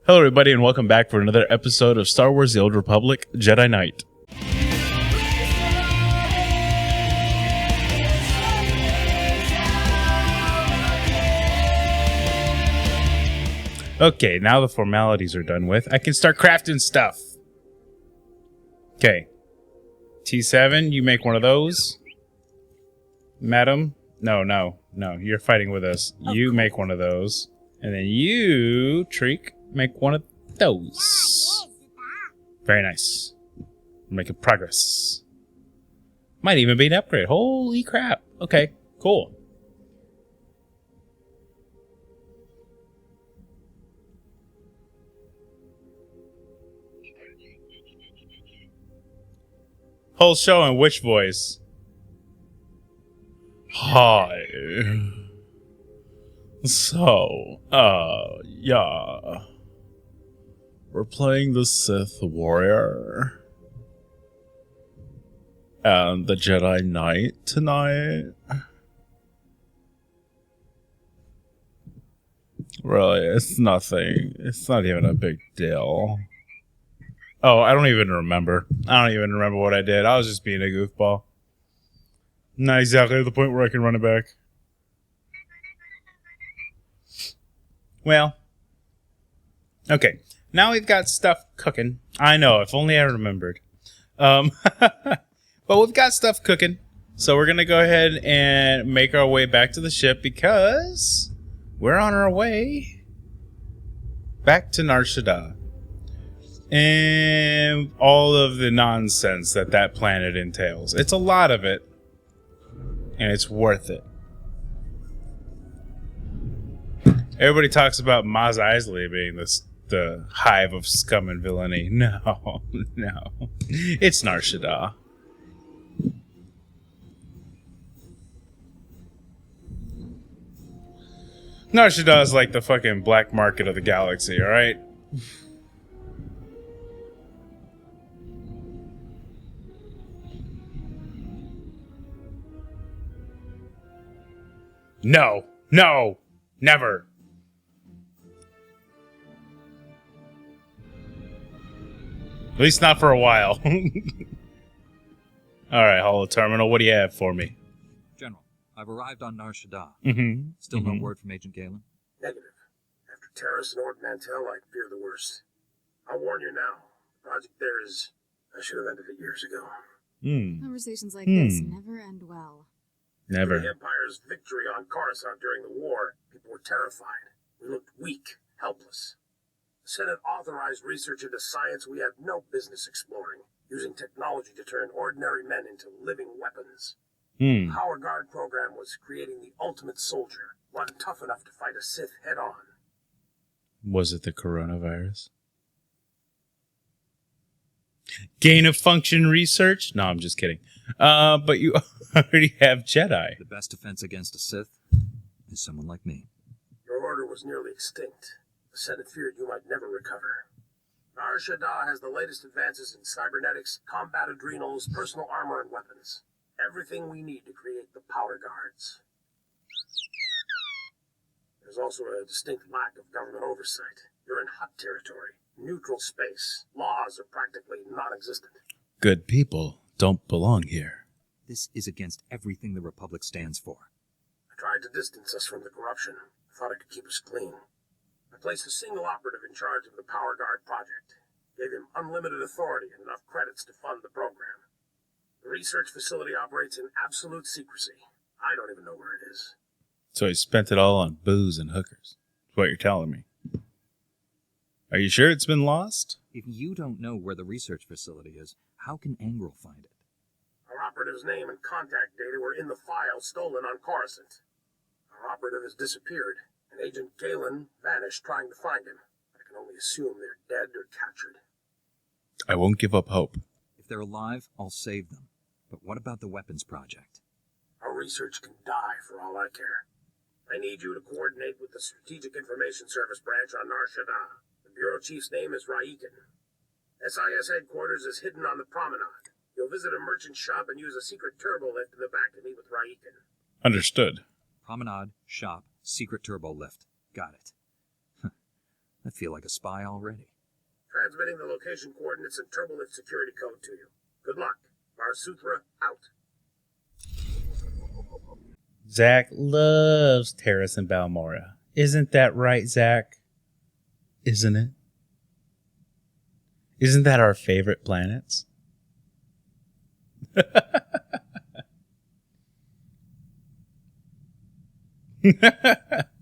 Hello, everybody, and welcome back for another episode of Star Wars: The Old Republic Jedi Knight. Okay, now the formalities are done with. I can start crafting stuff. Okay. T7, you make one of those. Madam? No. You're fighting with us. You make one of those. And then you, Treek, make one of those. Very nice. We're making progress. Might even be an upgrade. Holy crap. Okay, cool. Whole show in which voice? Hi. So, yeah. We're playing the Sith Warrior and the Jedi Knight tonight. Really, it's nothing. It's not even a big deal. Oh, I don't even remember. I don't even remember what I did. I was just being a goofball. Not exactly at the point where I can run it back. Well, okay. Now we've got stuff cooking. I know, if only I remembered. But we've got stuff cooking. So we're going to go ahead and make our way back to the ship because we're on our way back to Nar Shaddaa. And all of the nonsense that planet entails. It's a lot of it. And it's worth it. Everybody talks about Maz Eisley being the hive of scum and villainy. No. It's Nar Shaddaa. Nar Shaddaa is like the fucking black market of the galaxy, alright? No, never. At least not for a while. Alright, Holo Terminal, what do you have for me? General, I've arrived on Nar Shaddaa. Still No word from Agent Galen? Negative. After Terrace and Ord Mantell, I fear the worst. I'll warn you now. The project there is... I should have ended it years ago. Conversations like this never end well. Never. The Empire's victory on Coruscant during the war, people were terrified. We looked weak, helpless. The Senate authorized research into science we had no business exploring, using technology to turn ordinary men into living weapons. The Power Guard program was creating the ultimate soldier, one tough enough to fight a Sith head-on. Was it the coronavirus? Gain of function research? No, I'm just kidding. But you already have Jedi. The best defense against a Sith is someone like me. Your order was nearly extinct. The Senate feared you might never recover. Nar Shaddaa has the latest advances in cybernetics, combat adrenals, personal armor, and weapons. Everything we need to create the Power Guards. There's also a distinct lack of government oversight. You're in hot territory, neutral space. Laws are practically non-existent. Good people don't belong here. This is against everything the Republic stands for. I tried to distance us from the corruption. I thought I could keep us clean. I placed a single operative in charge of the Power Guard project. Gave him unlimited authority and enough credits to fund the program. The research facility operates in absolute secrecy. I don't even know where it is. So he spent it all on booze and hookers. That's what you're telling me. Are you sure it's been lost? If you don't know where the research facility is, how can Angrel find it? Our operative's name and contact data were in the file stolen on Coruscant. Our operative has disappeared, and Agent Galen vanished trying to find him. I can only assume they're dead or captured. I won't give up hope. If they're alive, I'll save them. But what about the weapons project? Our research can die for all I care. I need you to coordinate with the Strategic Information Service branch on Nar Shaddaa. The Bureau Chief's name is Raiken. SIS headquarters is hidden on the promenade. You'll visit a merchant shop and use a secret turbo lift in the back to meet with Raiken. Understood. Promenade, shop, secret turbo lift. Got it. I feel like a spy already. Transmitting the location coordinates and turbulent security code to you. Good luck. SWTOR out. Zach loves Terrace and Balmora. Isn't that right, Zach? Isn't it? Isn't that our favorite planets?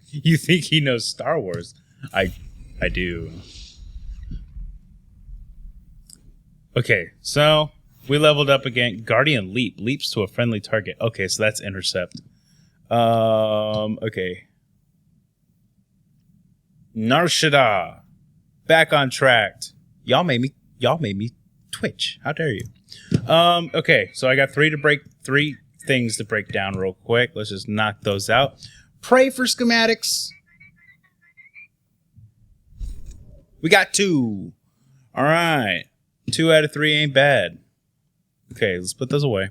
You think he knows Star Wars? I do. Okay, so we leveled up again. Guardian Leap leaps to a friendly target. Okay, so that's intercept. Okay. Nar Shaddaa, back on track. Y'all made me twitch. How dare you? Okay, so I got three things to break down real quick. Let's just knock those out. Pray for schematics. We got 2. All right. 2 out of 3 ain't bad. Okay, let's put those away.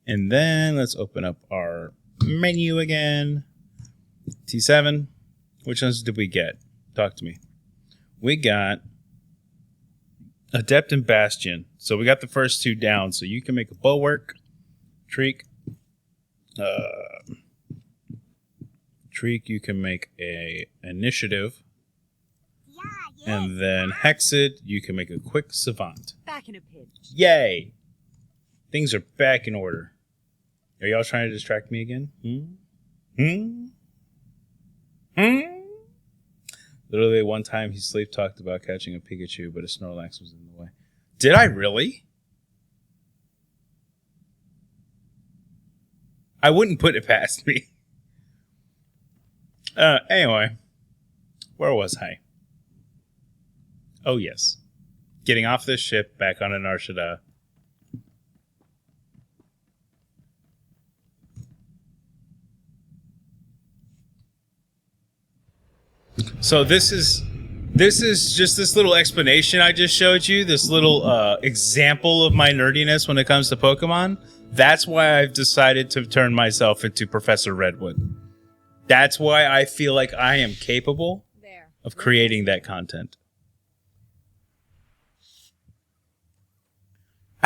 And then let's open up our menu again. T7. Which ones did we get? Talk to me. We got Adept and Bastion. So we got the first 2 down. So you can make a bulwark. Treek. Treek, you can make a initiative. And then Hexed, you can make a quick savant. Back in a pinch. Yay! Things are back in order. Are y'all trying to distract me again? Literally one time he sleep talked about catching a Pikachu, but a Snorlax was in the way. Did I really? I wouldn't put it past me. Anyway. Where was I? Oh, yes. Getting off this ship, back on Nar Shaddaa. So this is just this little explanation I just showed you, this little example of my nerdiness when it comes to Pokemon. That's why I've decided to turn myself into Professor Redwood. That's why I feel like I am capable of creating that content.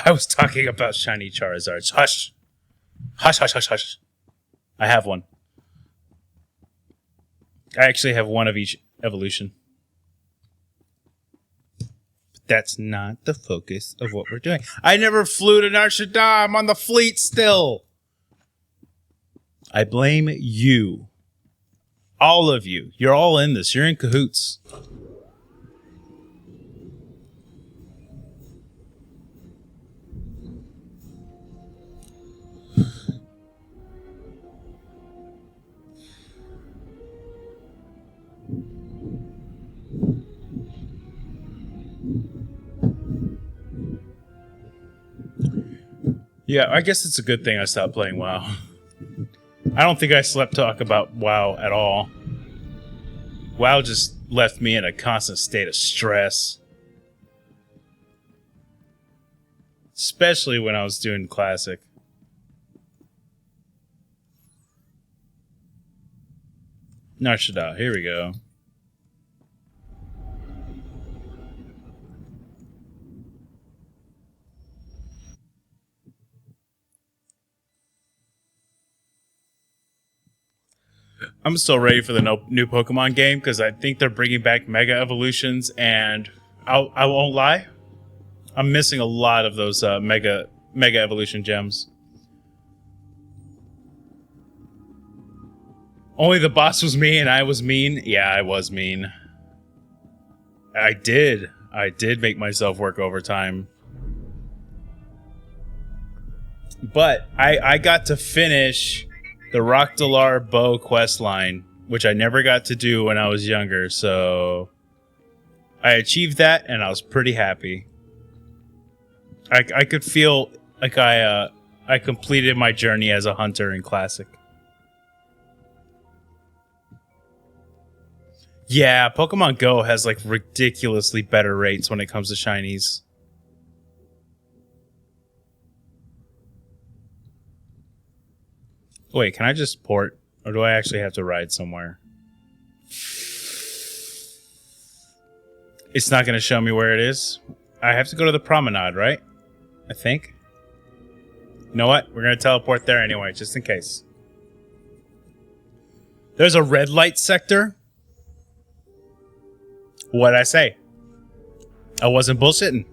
I was talking about shiny Charizards. Hush. Hush, hush, hush, hush. I have one. I actually have one of each evolution. But that's not the focus of what we're doing. I never flew to Nar Shaddaa. I'm on the fleet still. I blame you. All of you. You're all in this. You're in cahoots. Yeah, I guess it's a good thing I stopped playing WoW. I don't think I slept talk about WoW at all. WoW just left me in a constant state of stress. Especially when I was doing Classic. Nar Shaddaa, here we go. I'm still ready for the new Pokemon game because I think they're bringing back Mega Evolutions, and I won't lie, I'm missing a lot of those Mega Evolution gems. Only the boss was me and I was mean. Yeah, I was mean. I did make myself work overtime. But I got to finish the Rockdalar Bow quest line, which I never got to do when I was younger, so I achieved that and I was pretty happy. I could feel like I completed my journey as a hunter in Classic. Yeah, Pokemon Go has like ridiculously better rates when it comes to shinies. Wait, can I just port? Or do I actually have to ride somewhere? It's not going to show me where it is. I have to go to the promenade, right? I think. You know what? We're going to teleport there anyway, just in case. There's a red light sector. What'd I say? I wasn't bullshitting.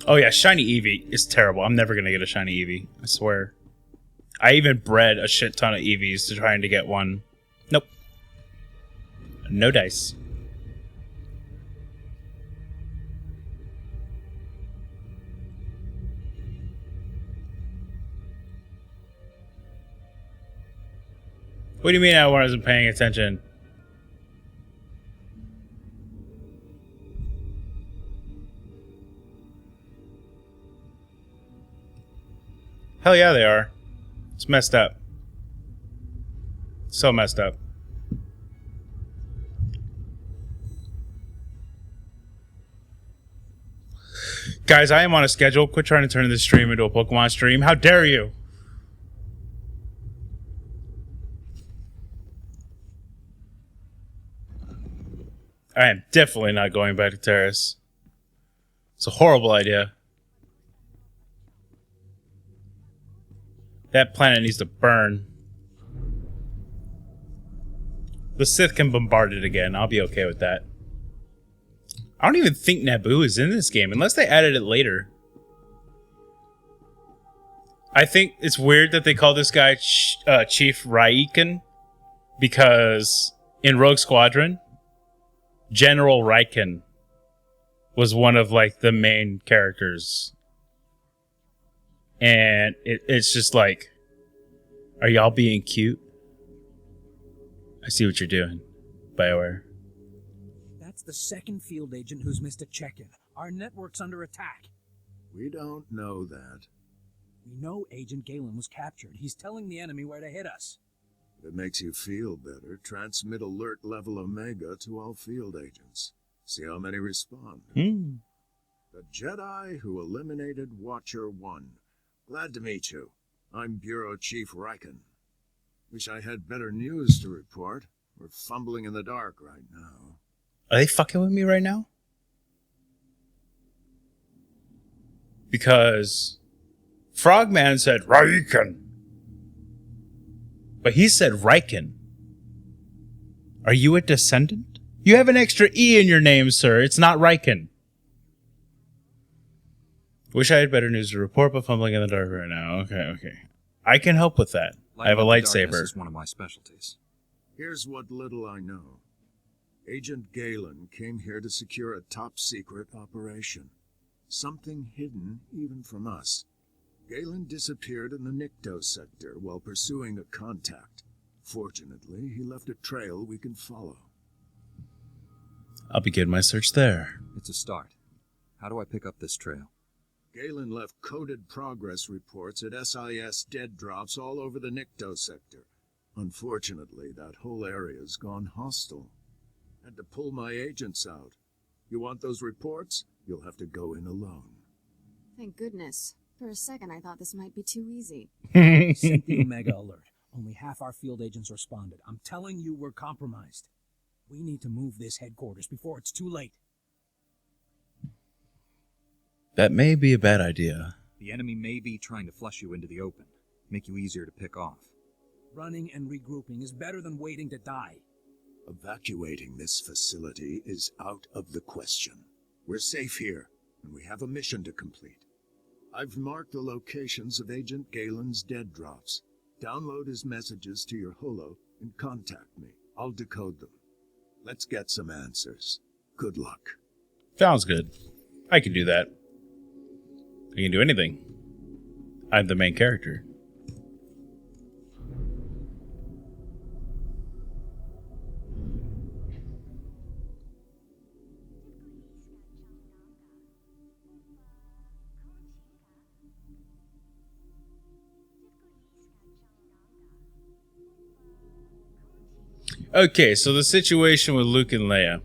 Oh yeah, shiny Eevee is terrible. I'm never going to get a shiny Eevee. I swear. I even bred a shit ton of Eevees to trying to get one. Nope. No dice. What do you mean I wasn't paying attention? Hell yeah, they are. It's messed up. So messed up. Guys, I am on a schedule. Quit trying to turn this stream into a Pokemon stream. How dare you? I am definitely not going back to Terrace. It's a horrible idea. That planet needs to burn. The Sith can bombard it again. I'll be okay with that. I don't even think Naboo is in this game, unless they added it later. I think it's weird that they call this guy Chief Raiken, because in Rogue Squadron, General Raiken was one of, like, the main characters. And it's just like, are y'all being cute? I see what you're doing, BioWare. That's the second field agent who's missed a check-in. Our network's under attack. We don't know that. We know Agent Galen was captured. He's telling the enemy where to hit us. If it makes you feel better, transmit alert level Omega to all field agents. See how many respond. The Jedi who eliminated Watcher 1. Glad to meet you. I'm Bureau Chief Raiken. Wish I had better news to report. We're fumbling in the dark right now. Are they fucking with me right now? Because Frogman said Raiken. But he said Raiken. Are you a descendant? You have an extra E in your name, sir. It's not Raiken. Wish I had better news to report, but fumbling in the dark right now. Okay. I can help with that. I have a lightsaber. This is one of my specialties. Here's what little I know. Agent Galen came here to secure a top-secret operation. Something hidden even from us. Galen disappeared in the Nikto sector while pursuing a contact. Fortunately, he left a trail we can follow. I'll begin my search there. It's a start. How do I pick up this trail? Galen left coded progress reports at SIS dead drops all over the Nikto sector. Unfortunately, that whole area's gone hostile. Had to pull my agents out. You want those reports? You'll have to go in alone. Thank goodness. For a second, I thought this might be too easy. Sent the Omega alert. Only half our field agents responded. I'm telling you, we're compromised. We need to move this headquarters before it's too late. That may be a bad idea. The enemy may be trying to flush you into the open, make you easier to pick off. Running and regrouping is better than waiting to die. Evacuating this facility is out of the question. We're safe here, and we have a mission to complete. I've marked the locations of Agent Galen's dead drops. Download his messages to your holo and contact me. I'll decode them. Let's get some answers. Good luck. Sounds good. I can do that. I can do anything. I'm the main character. Okay, so the situation with Luke and Leia.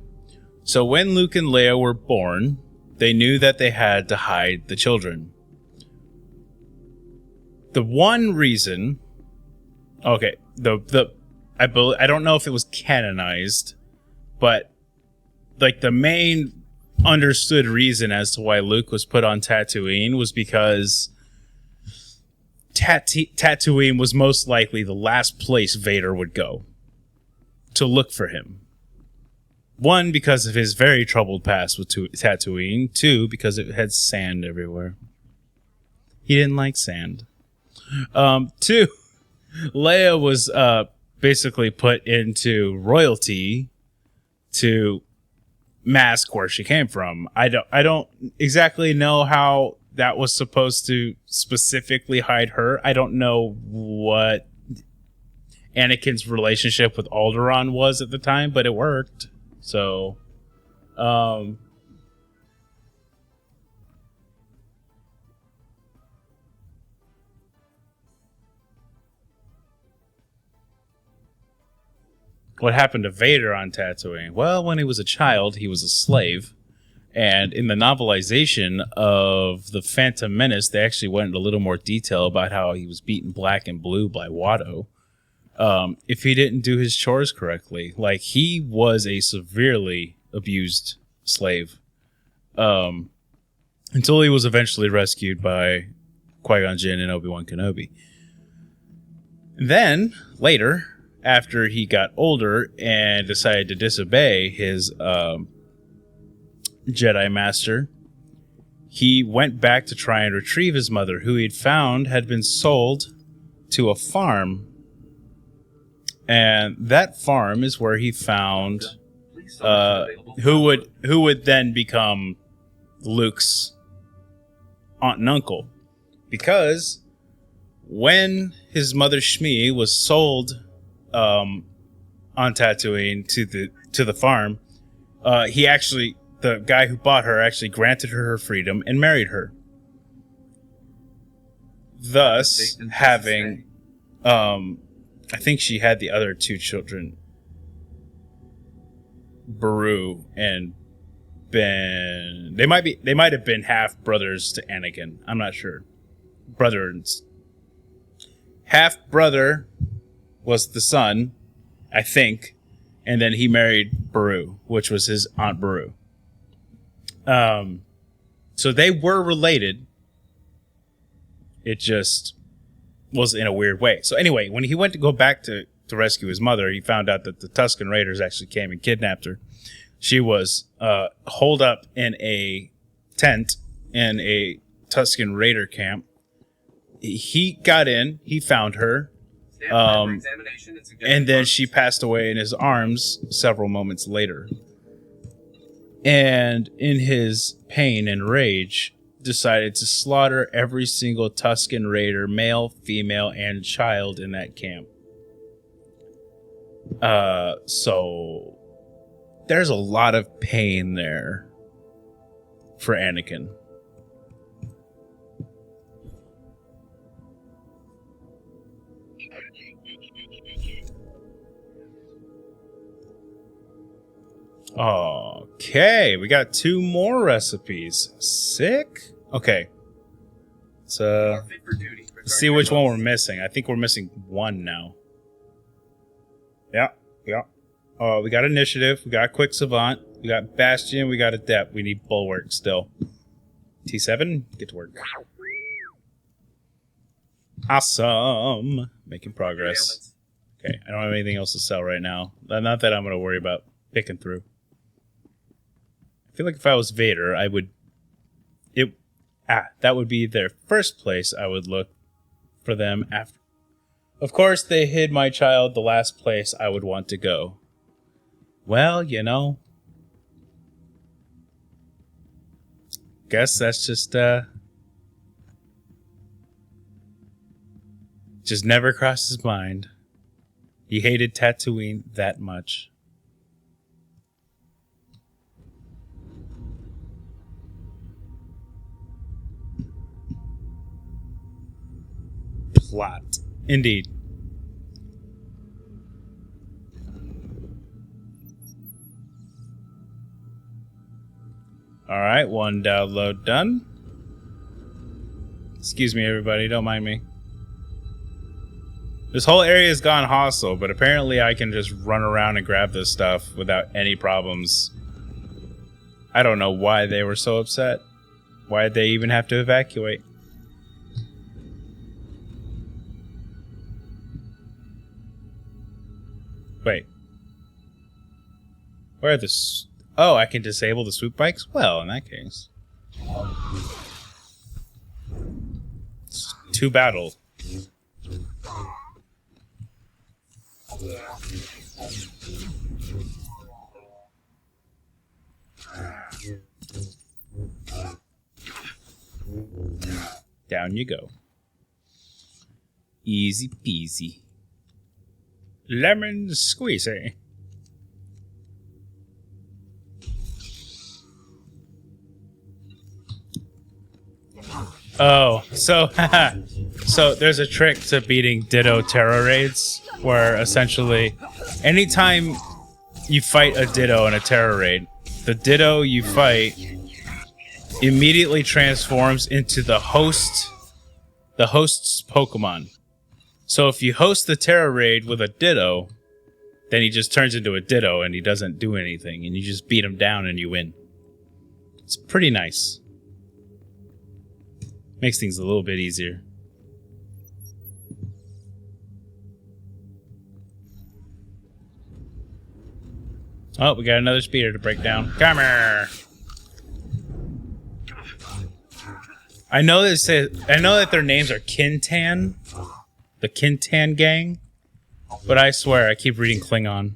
So when Luke and Leia were born, they knew that they had to hide the children. The one reason Okay, I don't know if it was canonized, but like the main understood reason as to why Luke was put on Tatooine was because Tatooine was most likely the last place Vader would go to look for him. One, because of his very troubled past with Tatooine. Two, because it had sand everywhere. He didn't like sand. Two, Leia was basically put into royalty to mask where she came from. I don't exactly know how that was supposed to specifically hide her. I don't know what Anakin's relationship with Alderaan was at the time, but it worked. So, what happened to Vader on Tatooine? Well, when he was a child, he was a slave. And in the novelization of The Phantom Menace, they actually went into a little more detail about how he was beaten black and blue by Watto. If he didn't do his chores correctly. Like, he was a severely abused slave. Until he was eventually rescued by Qui-Gon Jinn and Obi-Wan Kenobi. Then, later, after he got older and decided to disobey his Jedi Master, he went back to try and retrieve his mother, who he'd found had been sold to a farm. And that farm is where he found who would then become Luke's aunt and uncle. Because when his mother Shmi was sold on Tatooine to the farm, the guy who bought her actually granted her freedom and married her. Thus, having, I think she had the other two children, Beru and Ben. They might have been half brothers to Anakin. I'm not sure. Half brother was the son, I think, and then he married Beru, which was his Aunt Beru. So they were related. It just was in a weird way. So anyway, when he went to go back to rescue his mother, he found out that the Tusken Raiders actually came and kidnapped her. She was holed up in a tent in a Tusken Raider camp. He got in, he found her, and then she passed away in his arms several moments later. And in his pain and rage, decided to slaughter every single Tusken Raider, male, female, and child in that camp. So there's a lot of pain there for Anakin. Okay, we got 2 more recipes. Sick. Okay. So let's see which one we're missing. I think we're missing 1 now. Yeah. We got initiative. We got quick savant. We got bastion. We got adept. We need bulwark still. T7, get to work. Awesome. Making progress. Okay, I don't have anything else to sell right now. Not that I'm going to worry about picking through. I feel like if I was Vader, that would be their first place I would look for them after. Of course, they hid my child, the last place I would want to go. Well, guess that's just never crossed his mind. He hated Tatooine that much. Plot. Indeed. Alright, 1 download done. Excuse me, everybody, don't mind me. This whole area has gone hostile, but apparently I can just run around and grab this stuff without any problems. I don't know why they were so upset. Why did they even have to evacuate? Wait. Where are the... Oh, I can disable the swoop bikes? Well, in that case. It's to battle. Down you go. Easy peasy. Lemon squeezy. Oh, so so there's a trick to beating Ditto terror raids where essentially anytime you fight a Ditto in a terror raid, the Ditto you fight immediately transforms into the host's Pokemon. So if you host the terror raid with a Ditto, then he just turns into a Ditto and he doesn't do anything, and you just beat him down and you win. It's pretty nice. Makes things a little bit easier. Oh, we got another speeder to break down. Come here. I know that their names are Kintan, the Kintan gang, but I swear I keep reading Klingon.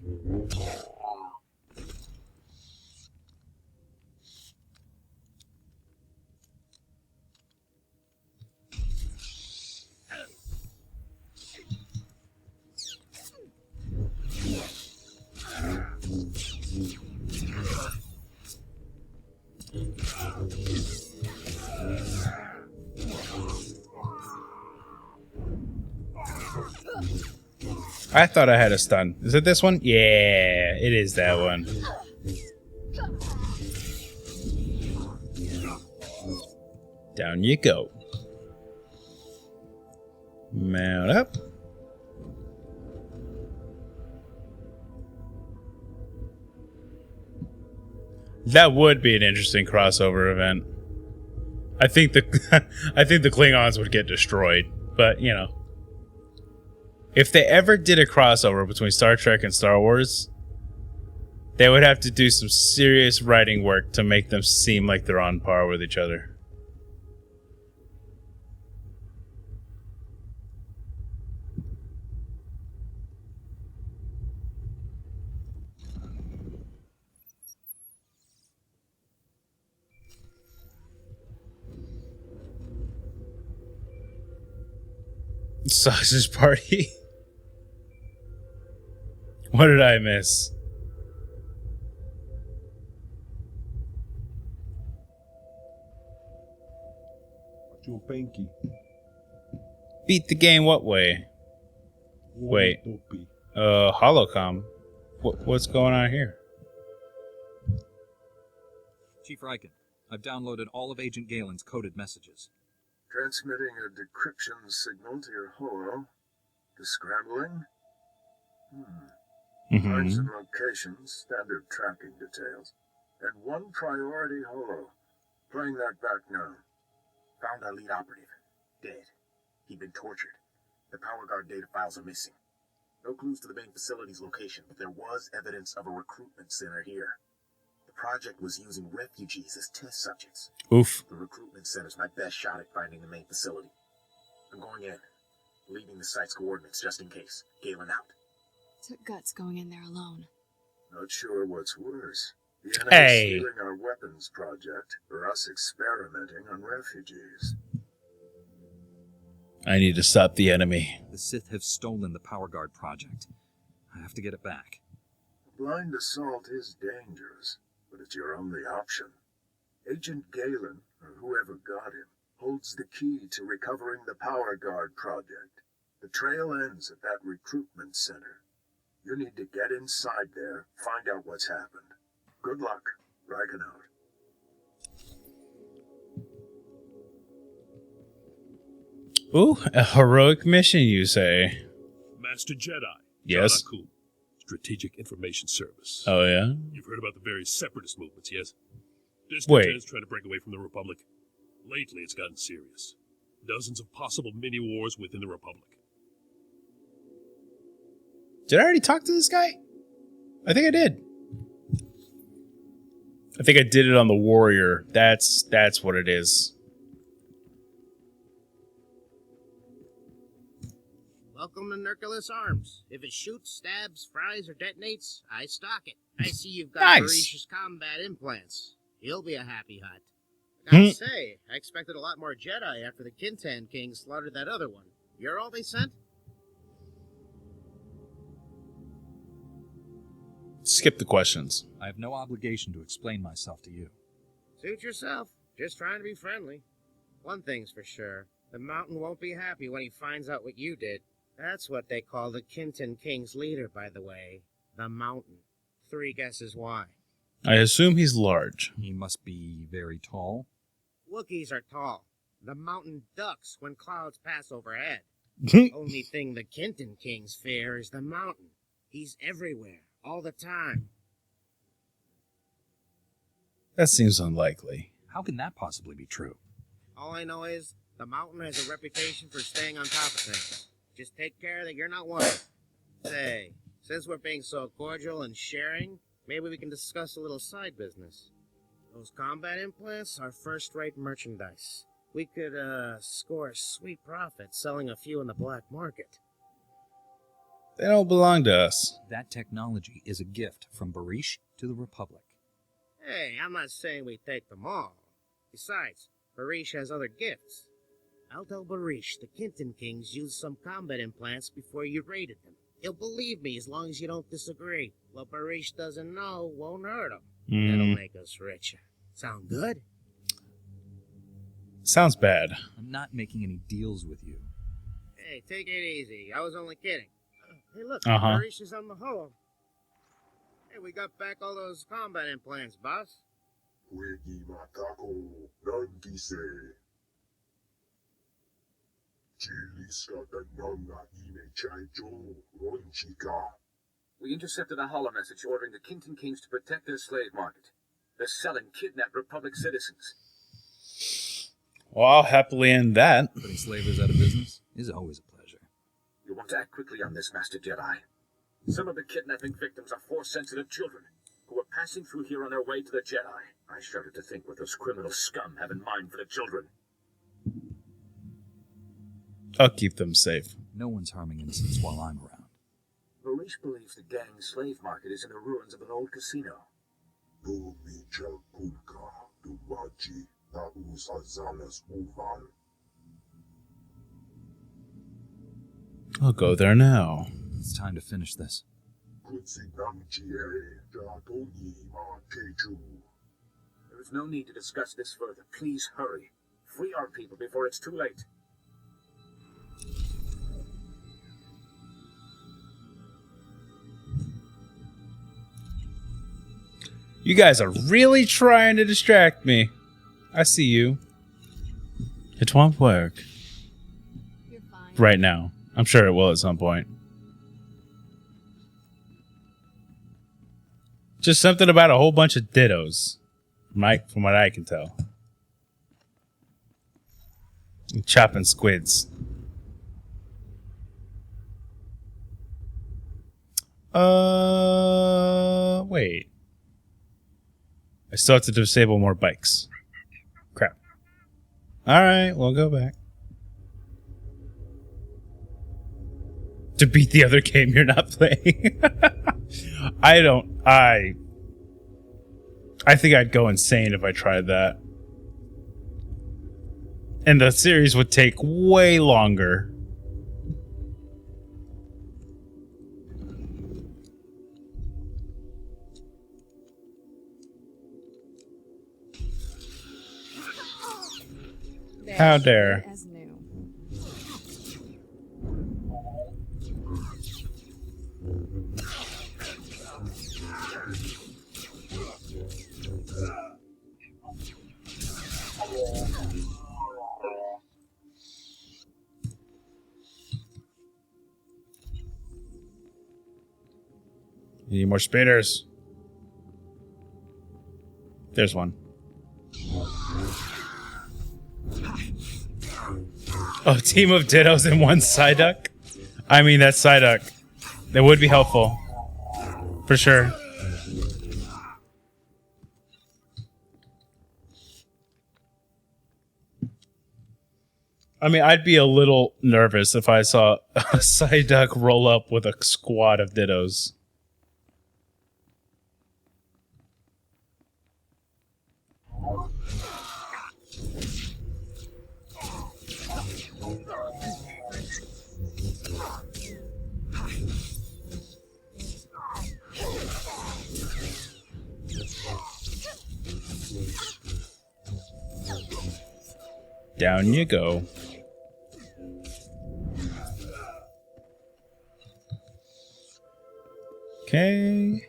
I thought I had a stun. Is it this one? Yeah, it is that one. Down you go. Mount up. That would be an interesting crossover event. I think the Klingons would get destroyed, but you know. If they ever did a crossover between Star Trek and Star Wars, they would have to do some serious writing work to make them seem like they're on par with each other. Sausage party? What did I miss? Beat the game what way? Wait. Holocom. What's going on here? Chief Riken, I've downloaded all of Agent Galen's coded messages. Transmitting a decryption signal to your holo. Descrambling? Times and locations, standard tracking details. And one priority holo. Playing that back now. Found our lead operative. Dead. He'd been tortured. The Power Guard data files are missing. No clues to the main facility's location, but there was evidence of a recruitment center here. The project was using refugees as test subjects. Oof. The recruitment center's my best shot at finding the main facility. I'm going in. Leaving the site's coordinates just in case. Galen out. Took guts going in there alone. Not sure what's worse. The enemy Hey. stealing our weapons project, or us experimenting on refugees. I need to stop the enemy. The Sith have stolen the Power Guard project. I have to get it back. Blind assault is dangerous, but it's your only option. Agent Galen, or whoever got him, holds the key to recovering the Power Guard project. The trail ends at that recruitment center. You need to get inside there, find out what's happened. Good luck. Riken out. Ooh, a heroic mission, you say? Master Jedi. Yes. Jadaku, Strategic Information Service. Oh, yeah? You've heard about the various separatist movements, yes? Wait. Discontents trying to break away from the Republic. Lately, it's gotten serious. Dozens of possible mini-wars within the Republic. Did I already talk to this guy? I think I did. I think I did it on the Warrior. That's what it is. Welcome to Nurculus Arms. If it shoots, stabs, fries, or detonates, I stock it. I see you've got Nice. Barish's combat implants. He'll be a happy hut. I gotta say, I expected a lot more Jedi after the Kintan King slaughtered that other one. You're all they sent? Skip the questions. I have no obligation to explain myself to you. Suit yourself. Just trying to be friendly. One thing's for sure. The Mountain won't be happy when he finds out what you did. That's what they call the Kintan King's leader, by the way. The Mountain. 3 guesses why. I assume he's large. He must be very tall. Wookiees are tall. The Mountain ducks when clouds pass overhead. That Only thing the Kintan Kings fear is the Mountain. He's everywhere, all the time. seems unlikely. How can that possibly be true? All I know is the Mountain has a reputation for staying on top of things. Just take care that you're not one. Say, since we're being so cordial and sharing, maybe we can discuss a little side business. Those combat implants are first-rate merchandise. We could, score a sweet profit selling a few in the black market. They don't belong to us. That technology is a gift from Barish to the Republic. Hey, I'm not saying we take them all. Besides, Barish has other gifts. I'll tell Barish the Kintan Kings used some combat implants before you raided them. He'll believe me as long as you don't disagree. What Barish doesn't know won't hurt him. That'll make us richer. Sound good? Sounds bad. I'm not making any deals with you. Hey, take it easy. I was only kidding. Hey, look, Uh-huh. Barish is on the hole. Hey, we got back all those combat implants, boss. Wegi matako nangise. Chiliska danonga ime chaijo ronchika. We intercepted a hollow message ordering the Kintan Kings to protect their slave market. They're selling kidnapped Republic citizens. Well, I'll happily end that. Putting slavers out of business is always a pleasure. You want to act quickly on this, Master Jedi. Some of the kidnapping victims are Force-sensitive children who are passing through here on their way to the Jedi. I shudder to think what those criminal scum have in mind for the children. I'll keep them safe. No one's harming innocents while I'm around. Barish believes the gang slave market is in the ruins of an old casino. Dumicha kulka dubaji taus azanas uval. I'll go there now. It's time to finish this. Kutsinamchie jatoni ma kechu. There is no need to discuss this further. Please hurry. Free our people before it's too late. You guys are really trying to distract me. I see you. It won't work. You're fine. Right now. I'm sure it will at some point. Just something about a whole bunch of dittos. From what I can tell. And chopping squids. Wait. I still have to disable more bikes. Crap. Alright, we'll go back. To beat the other game you're not playing. I think I'd go insane if I tried that. And the series would take way longer. How dare. As new. Need more speeders. There's one. Oh, team of Dittos and one Psyduck? I mean, that's Psyduck. That would be helpful. For sure. I mean, I'd be a little nervous if I saw a Psyduck roll up with a squad of Dittos. Down you go. Okay.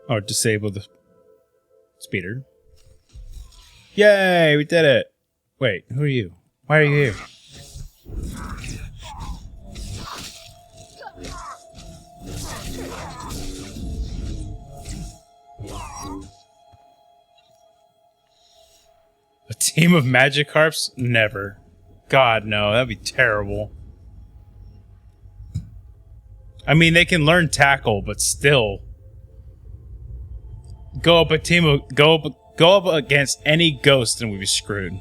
Oh, disable the speeder. Yay, we did it. Wait, who are you? Why are you here? A team of Magikarps? Never. God, no, that'd be terrible. I mean, they can learn tackle, but still. Go up against any ghost and we'd be screwed.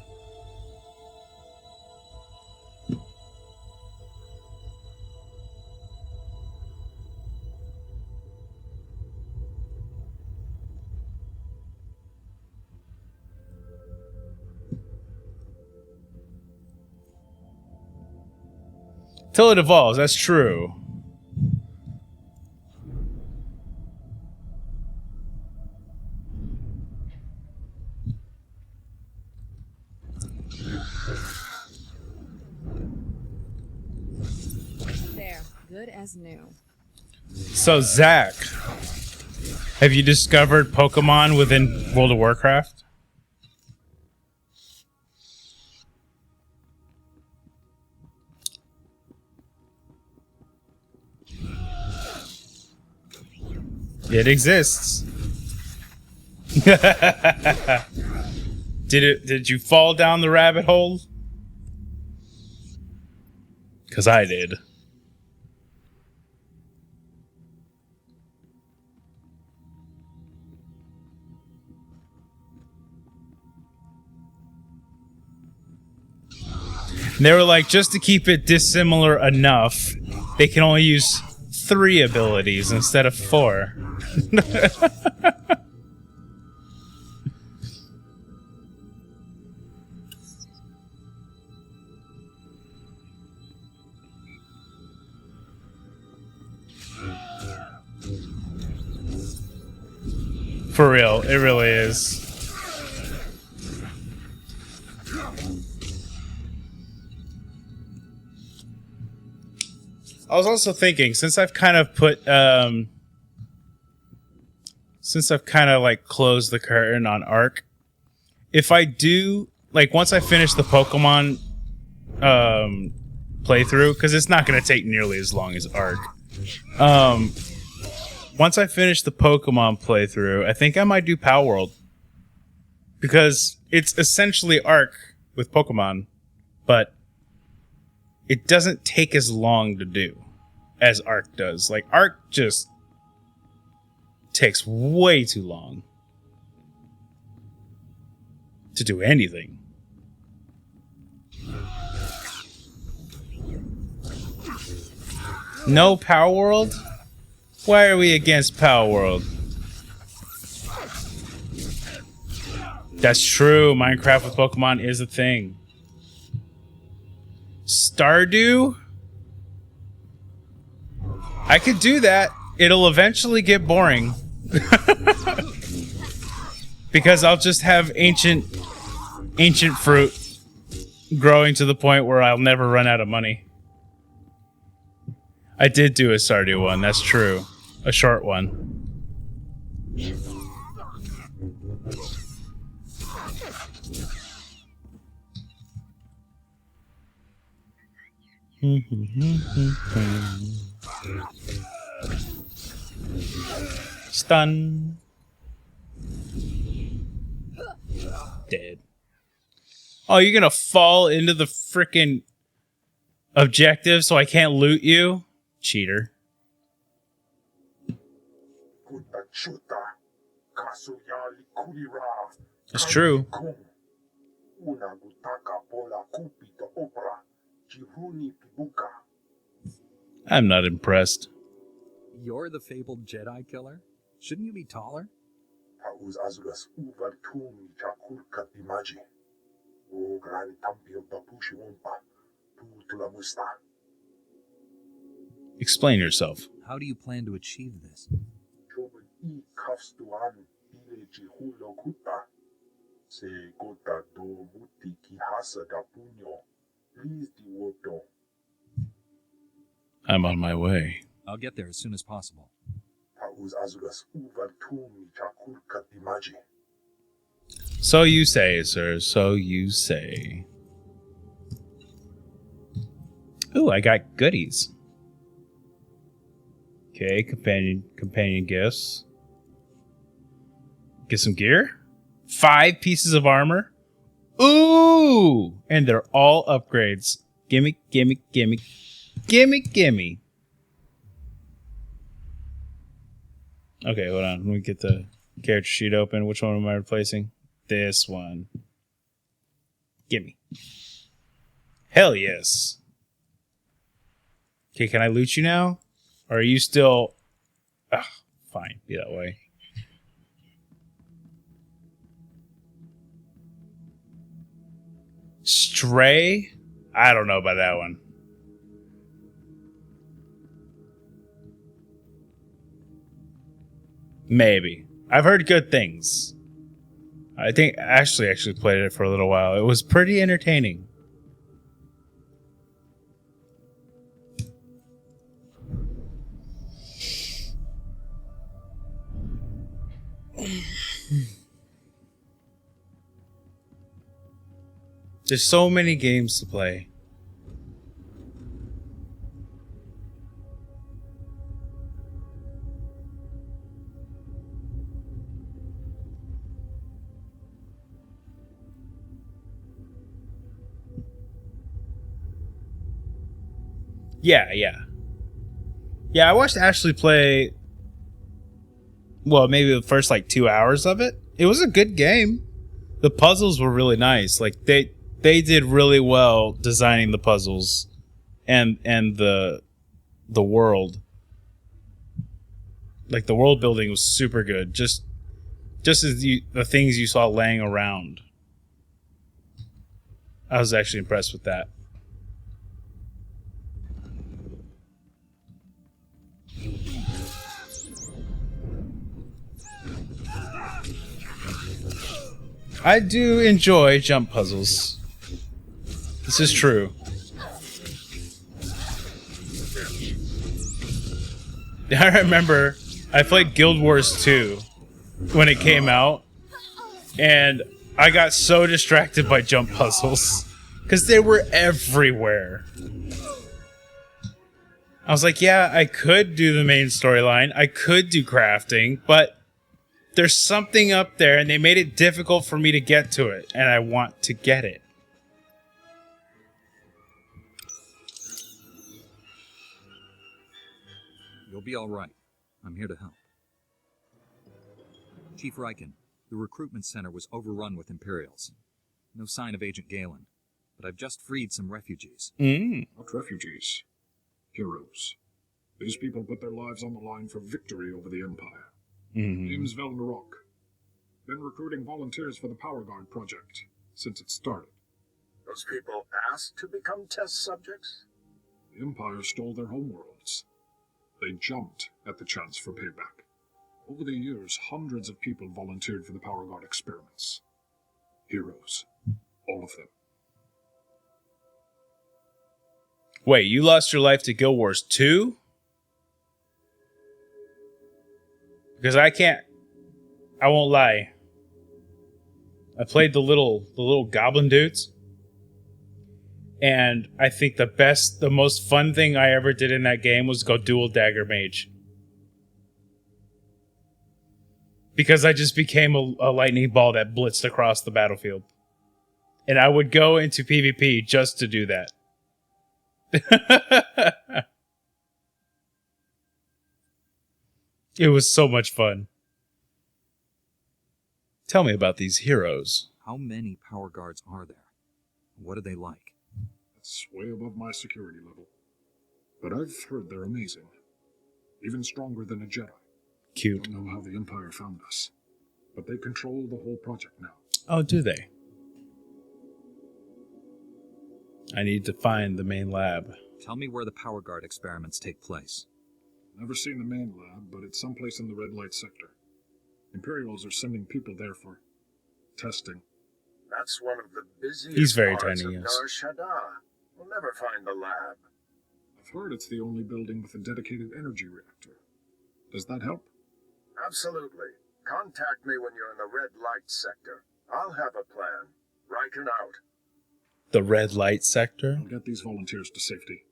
Till it evolves, that's true. There, good as new. So, Zach, have you discovered Pokemon within World of Warcraft? It exists. Did you fall down the rabbit hole? 'Cause I did. And they were like, just to keep it dissimilar enough, they can only use 3 abilities instead of 4. For real, it really is. I was also thinking, since I've kind of like closed the curtain on Arc, if I do, like, once I finish the Pokemon playthrough, because it's not going to take nearly as long as Arc. Once I finish the Pokemon playthrough, I think I might do Power World. Because it's essentially Arc with Pokemon, but it doesn't take as long to do as Arc does. Like, Arc just takes way too long to do anything. No Power World? Why are we against Power World? That's true. Minecraft with Pokemon is a thing. Stardew? I could do that. It'll eventually get boring. Because I'll just have ancient fruit growing to the point where I'll never run out of money. I did do a Stardew one, that's true. A short one. Stun. Dead. Oh, you're gonna fall into the frickin' objective so I can't loot you? Cheater. That's true. I'm not impressed. You're the fabled Jedi killer? Shouldn't you be taller? Explain yourself. How do you plan to achieve this? I'm on my way. I'll get there as soon as possible. So you say, sir. So you say. Ooh, I got goodies. Okay, companion gifts. Get some gear. 5 pieces of armor. Ooh! And they're all upgrades. Gimme, gimme, gimme. Gimme, gimme. Okay, hold on. Let me get the character sheet open. Which one am I replacing? This one. Gimme. Hell yes. Okay, can I loot you now? Or are you still... Ugh, fine. Be that way. Stray? I don't know about that one. Maybe. I've heard good things. I think Ashley actually played it for a little while. It was pretty entertaining. There's so many games to play. Yeah, I watched Ashley play, well, maybe the first like 2 hours of it. It was a good game. The puzzles were really nice. Like they did really well designing the puzzles and the world. Like the world building was super good. Just as the things you saw laying around. I was actually impressed with that. I do enjoy jump puzzles. This is true. I remember I played Guild Wars 2 when it came out, and I got so distracted by jump puzzles because they were everywhere. I was like, yeah, I could do the main storyline, I could do crafting, but there's something up there and they made it difficult for me to get to it, and I want to get it. You'll be all right. I'm here to help. Chief Riken, the recruitment center was overrun with Imperials. No sign of Agent Galen, but I've just freed some refugees. Not refugees. Heroes. These people put their lives on the line for victory over the Empire. Name's Velmarok. Been recruiting volunteers for the Power Guard project since it started. Those people asked to become test subjects? The Empire stole their homeworlds. They jumped at the chance for payback. Over the years, hundreds of people volunteered for the Power Guard experiments. Heroes. All of them. Wait, you lost your life to Guild Wars 2? Because I won't lie. I played the little goblin dudes. And I think the most fun thing I ever did in that game was go dual dagger mage. because I just became a lightning ball that blitzed across the battlefield. And I would go into PvP just to do that. It was so much fun. Tell me about these heroes. How many power guards are there? What are they like? That's way above my security level. But I've heard they're amazing. Even stronger than a Jedi. Cute. Don't know how the Empire found us, but they control the whole project now. Oh, do they? I need to find the main lab. Tell me where the power guard experiments take place. Never seen the main lab, but it's someplace in the red light sector. Imperials are sending people there for testing. That's one of the busiest He's very parts tiny, of yes. Nar Shaddaa. We'll never find the lab. I've heard it's the only building with a dedicated energy reactor. Does that help? Absolutely. Contact me when you're in the red light sector. I'll have a plan. Riken out. The red light sector? I'll get these volunteers to safety.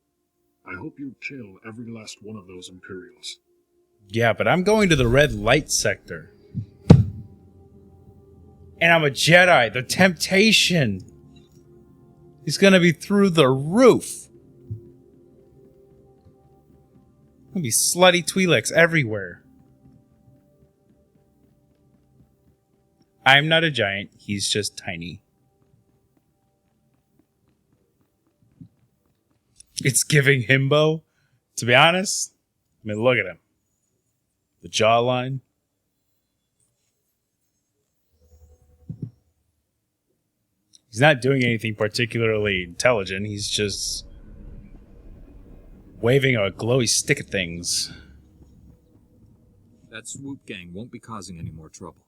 I hope you kill every last one of those Imperials. Yeah, but I'm going to the red light sector. And I'm a Jedi. The temptation is going to be through the roof. Going to be slutty Twi'leks everywhere. I'm not a giant. He's just tiny. It's giving himbo. To be honest, I mean, look at him. The jawline. He's not doing anything particularly intelligent. He's just waving a glowy stick at things. That swoop gang won't be causing any more trouble.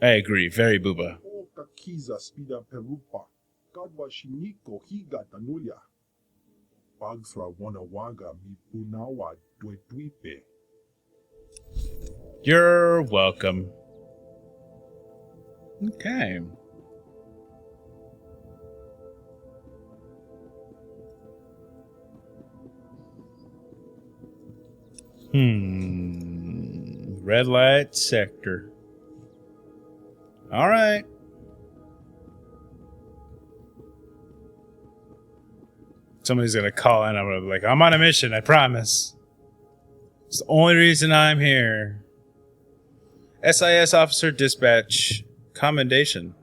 I agree. Very booba. You're welcome. Okay. Red light sector. All right. Somebody's going to call in. I'm going to be like, I'm on a mission, I promise. It's the only reason I'm here. SIS Officer Dispatch Commendation.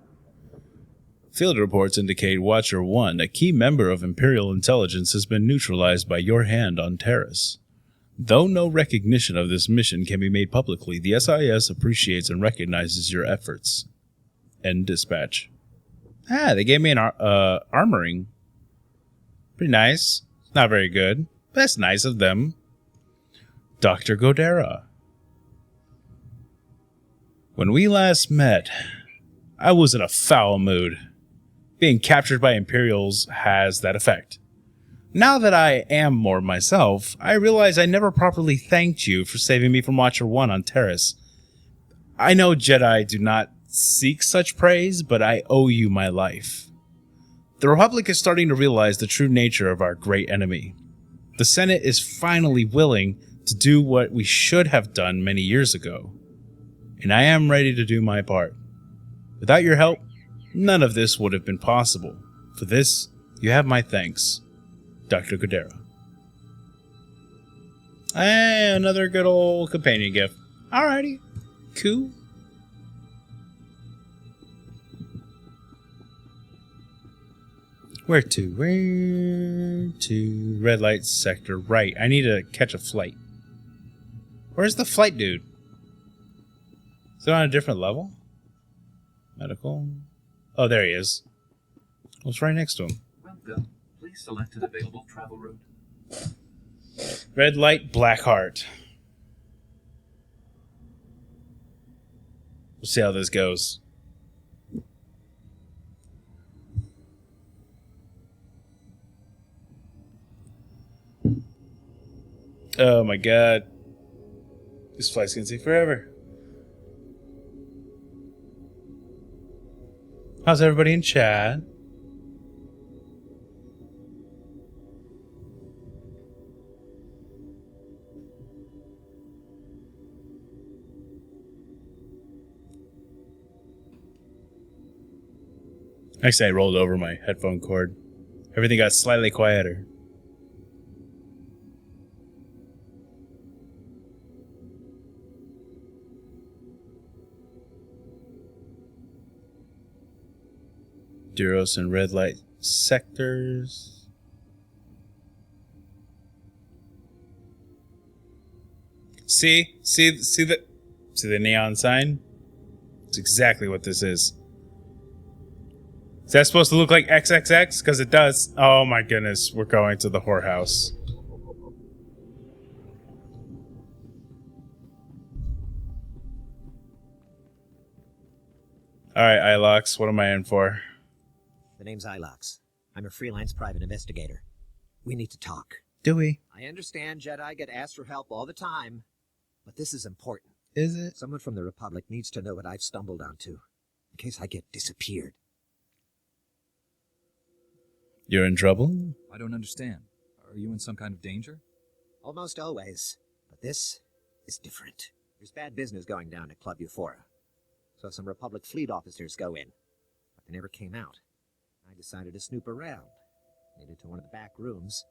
Field reports indicate Watcher 1, a key member of Imperial intelligence, has been neutralized by your hand on Terrace. Though no recognition of this mission can be made publicly, the SIS appreciates and recognizes your efforts. End dispatch. Ah, they gave me an armoring. Pretty nice. Not very good. But that's nice of them. Dr. Godera. When we last met, I was in a foul mood. Being captured by Imperials has that effect. Now that I am more myself, I realize I never properly thanked you for saving me from Watcher 1 on Terrace. I know Jedi do not seek such praise, but I owe you my life. The Republic is starting to realize the true nature of our great enemy. The Senate is finally willing to do what we should have done many years ago. And I am ready to do my part. Without your help, none of this would have been possible. For this, you have my thanks. Dr. Godera. And another good old companion gift. Alrighty. Cool. Where to? Where to? Red light sector. Right. I need to catch a flight. Where's the flight dude? Is it on a different level? Medical. Oh, there he is. Well, it's right next to him. Welcome. Please select an available travel route. Red light, black heart. We'll see how this goes. Oh my god. This flight's gonna take forever. How's everybody in chat? Actually, I rolled over my headphone cord. Everything got slightly quieter. Duros and red light sectors. See the neon sign? It's exactly what this is. Is that supposed to look like XXX? Because it does. Oh my goodness, we're going to the whorehouse. Alright, Ilox, what am I in for? The name's Ilox. I'm a freelance private investigator. We need to talk. Do we? I understand Jedi get asked for help all the time, but this is important. Is it? Someone from the Republic needs to know what I've stumbled onto, in case I get disappeared. You're in trouble? I don't understand. Are you in some kind of danger? Almost always, but this is different. There's bad business going down at Club Euphora, so some Republic fleet officers go in, but they never came out. I decided to snoop around. Made it to one of the back rooms.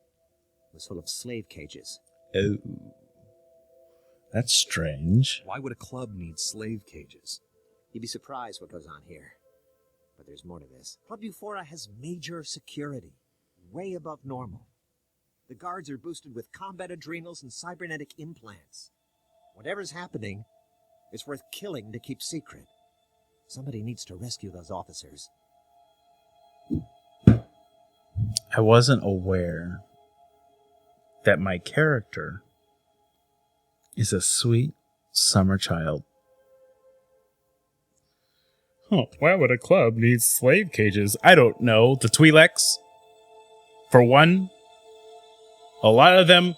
It was full of slave cages. Oh. That's strange. Why would a club need slave cages? You'd be surprised what goes on here. But there's more to this. Club Euphora has major security, way above normal. The guards are boosted with combat adrenals and cybernetic implants. Whatever's happening, it's worth killing to keep secret. Somebody needs to rescue those officers. I wasn't aware that my character is a sweet summer child. Huh, why would a club need slave cages? I don't know. The Twi'leks? For one, a lot of them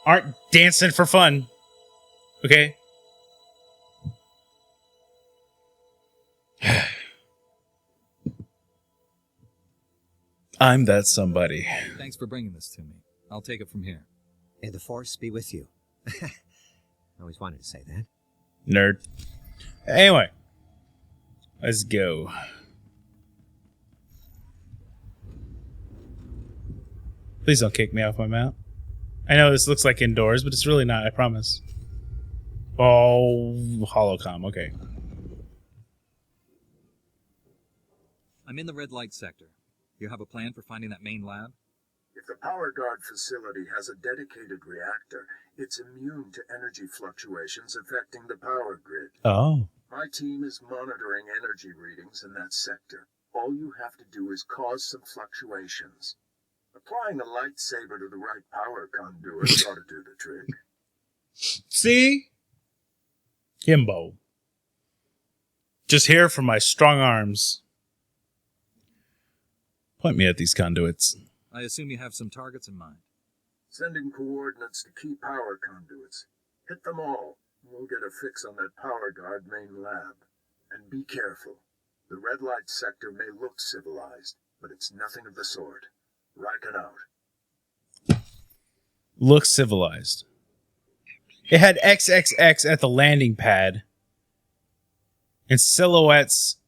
aren't dancing for fun. Okay? I'm that somebody. Thanks for bringing this to me. I'll take it from here. May the Force be with you. I always wanted to say that. Nerd. Anyway. Let's go. Please don't kick me off my mount. I know this looks like indoors, but it's really not, I promise. Oh, holocom, okay. I'm in the red light sector. You have a plan for finding that main lab? If the power guard facility has a dedicated reactor, it's immune to energy fluctuations affecting the power grid. Oh. My team is monitoring energy readings in that sector. All you have to do is cause some fluctuations. Applying a lightsaber to the right power conduit ought to do the trick. See? Himbo. Just here for my strong arms. Point me at these conduits. I assume you have some targets in mind. Sending coordinates to key power conduits. Hit them all. We'll get a fix on that power guard main lab. And be careful. The red light sector may look civilized, but it's nothing of the sort. Riken out. Looks civilized. It had XXX at the landing pad. And silhouettes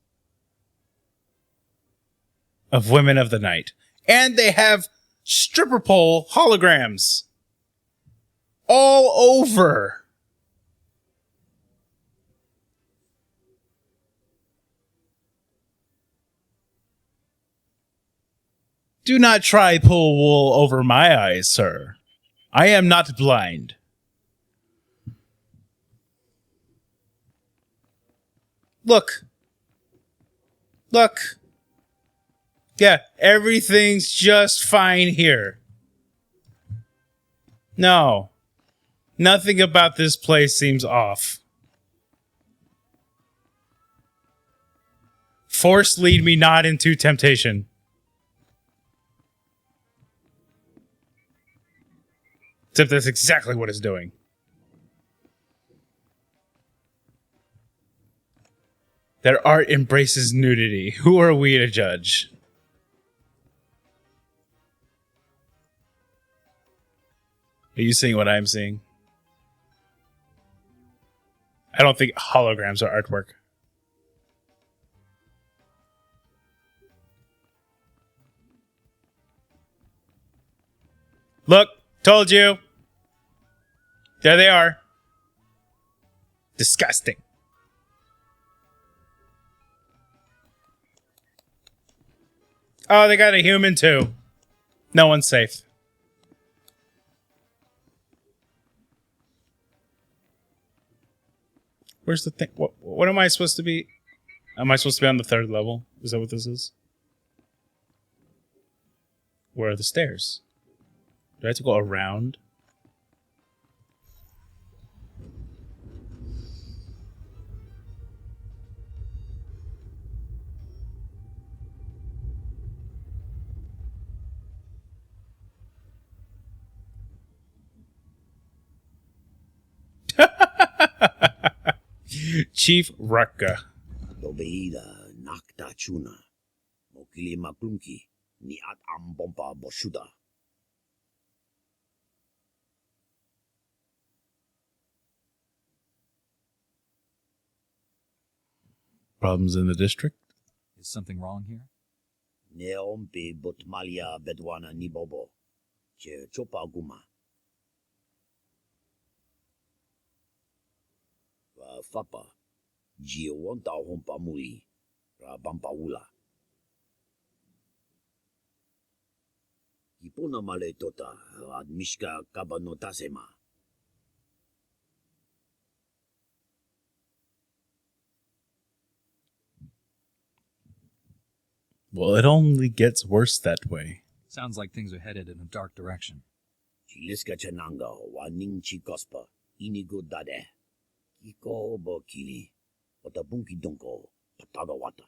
of women of the night. And they have stripper pole holograms. All over. Do not try pull wool over my eyes, sir. I am not blind. Look. Look. Yeah, everything's just fine here. No. Nothing about this place seems off. Force lead me not into temptation. Except that's exactly what it's doing. That art embraces nudity. Who are we to judge? Are you seeing what I'm seeing? I don't think holograms are artwork. Look, told you. There they are. Disgusting. Oh, they got a human too. No one's safe. Where's the thing? What am I supposed to be? Am I supposed to be on the 3rd level? Is that what this is? Where are the stairs? Do I have to go around? Chief Rutka. Dobeida nakta chuna. Mokili maplunki. Ni at ambompa boshuda. Problems in the district? Is something wrong here? Neompe botmalia bedwana nibobo. Che chopa guma. Fapa. Jiwonta hompa mui. Rabampaula. Ipona male tota. Admishka kabanotasema. Well, it only gets worse that way. Sounds like things are headed in a dark direction. Chiliska chananga waning chikospa. Inigo dade. Kiko bokili. Otabunki donko. Patada wata.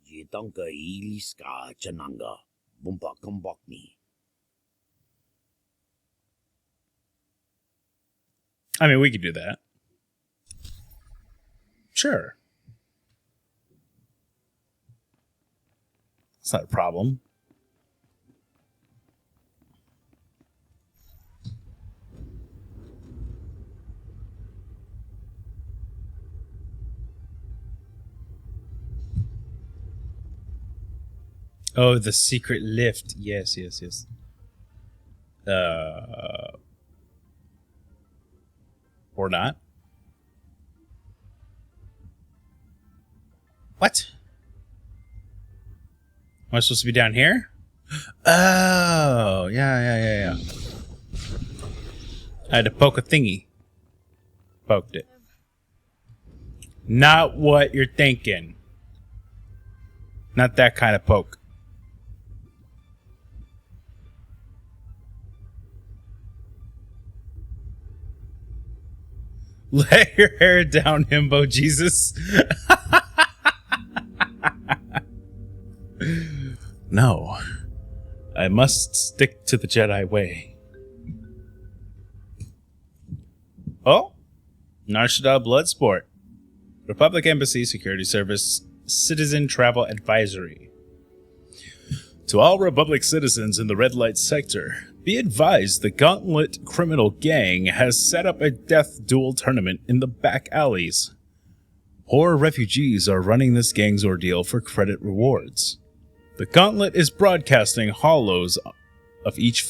Jitanka iliska chananga. Bumpa kumbokni. I mean, we could do that. Sure. It's not a problem. Oh, the secret lift. Yes, yes, yes. Or not. What? Am I supposed to be down here? Oh, yeah. I had to poke a thingy. Poked it. Not what you're thinking. Not that kind of poke. Let your hair down, himbo Jesus. No. I must stick to the Jedi way. Oh? Narshada Bloodsport. Republic Embassy Security Service Citizen Travel Advisory. To all Republic citizens in the red light sector, be advised the Gauntlet criminal gang has set up a death duel tournament in the back alleys. Poor refugees are running this gang's ordeal for credit rewards. The Gauntlet is broadcasting hollows of these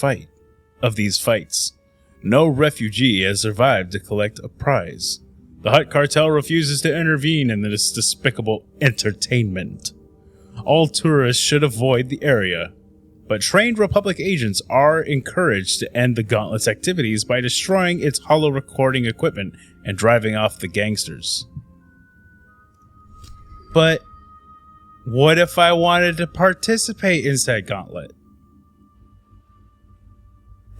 fights. No refugee has survived to collect a prize. The Hutt cartel refuses to intervene in this despicable entertainment. All tourists should avoid the area, but trained Republic agents are encouraged to end the Gauntlet's activities by destroying its hollow recording equipment and driving off the gangsters. But what if I wanted to participate in said Gauntlet?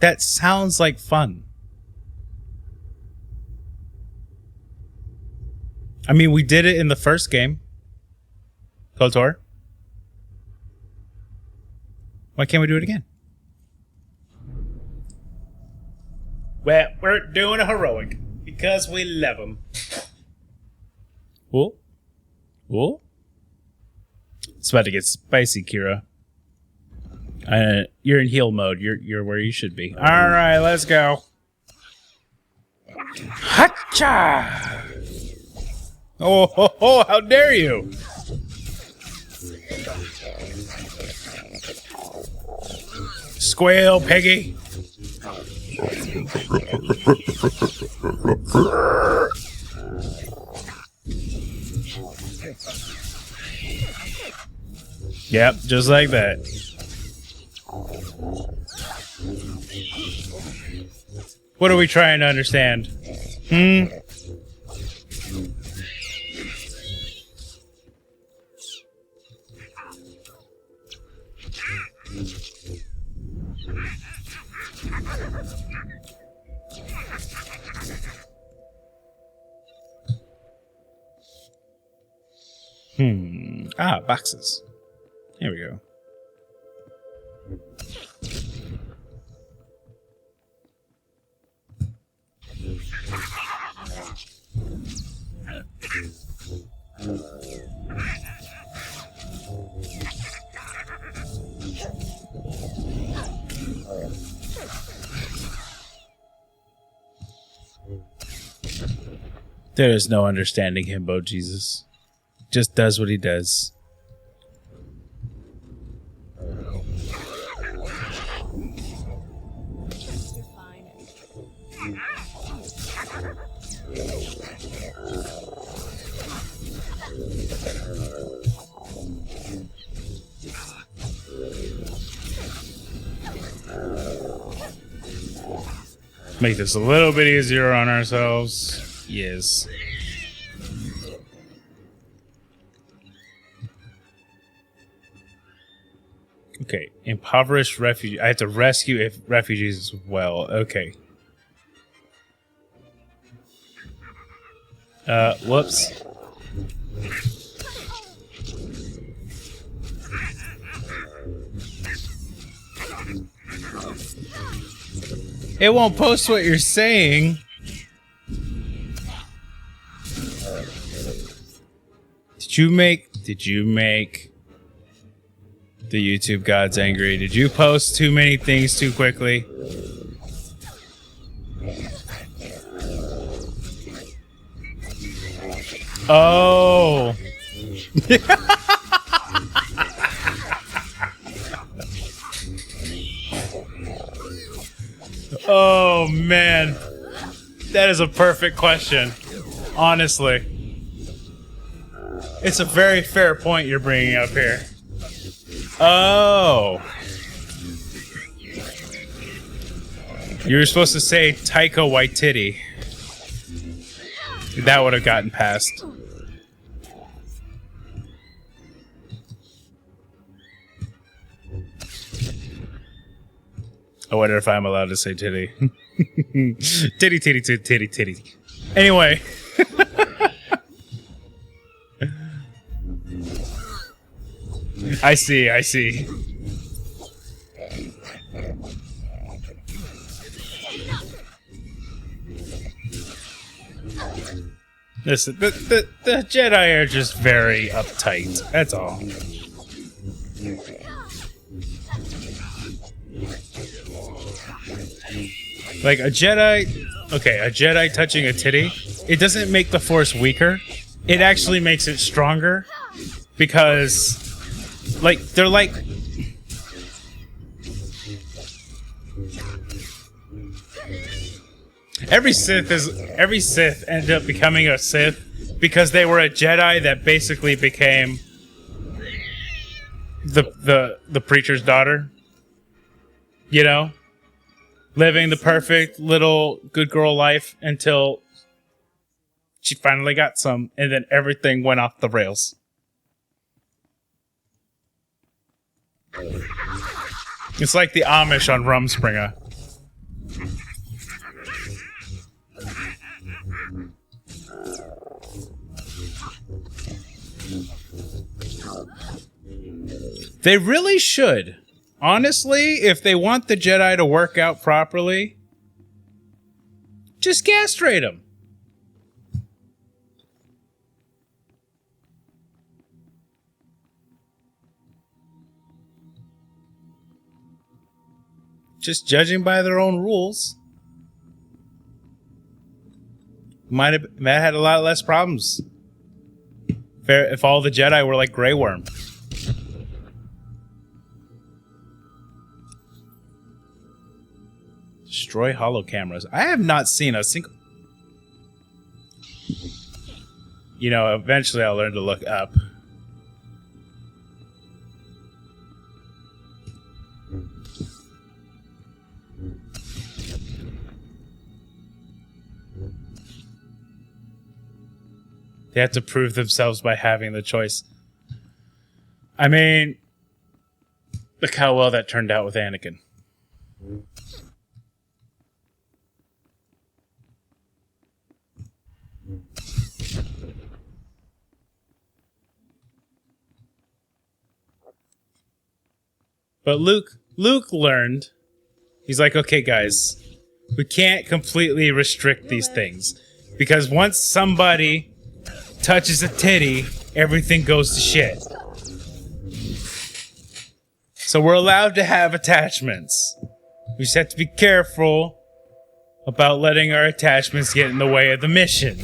That sounds like fun. I mean, we did it in the first game. KOTOR. Why can't we do it again? Well, we're doing a heroic because we love them. Cool. Cool. It's about to get spicy, Kira. You're in heal mode. You're where you should be. All right, let's go. Hacha! Oh, how dare you! Squeal, Peggy. Yep, just like that. What are we trying to understand? Ah, boxes. Here we go. There is no understanding Himbo Jesus. Just does what he does. Make this a little bit easier on ourselves. Yes. Okay, impoverished refugee. I have to rescue refugees as well. Okay. Whoops. It won't post what you're saying. Did you make the YouTube gods angry? Did you post too many things too quickly? Oh. Oh, man. That is a perfect question. Honestly. It's a very fair point you're bringing up here. Oh. You were supposed to say Taika Waititi. That would have gotten past. I wonder if I'm allowed to say titty. Titty, titty, titty, titty, titty. Anyway. I see. Listen, the Jedi are just very uptight. That's all. Like a Jedi touching a titty, it doesn't make the Force weaker. It actually makes it stronger because, like, they're like... Every Sith ended up becoming a Sith because they were a Jedi that basically became the preacher's daughter. You know? Living the perfect little good girl life until she finally got some, and then everything went off the rails. It's like the Amish on Rumspringa. They really should. Honestly, if they want the Jedi to work out properly, just castrate them. Just judging by their own rules, might have had a lot less problems if all the Jedi were like Grey Worm. Destroy hollow cameras. I have not seen a single... You know, eventually I'll learn to look up. They have to prove themselves by having the choice. I mean, look how well that turned out with Anakin. But Luke learned. He's like, okay, guys, we can't completely restrict these things. Because once somebody touches a titty, everything goes to shit. So we're allowed to have attachments. We just have to be careful about letting our attachments get in the way of the mission.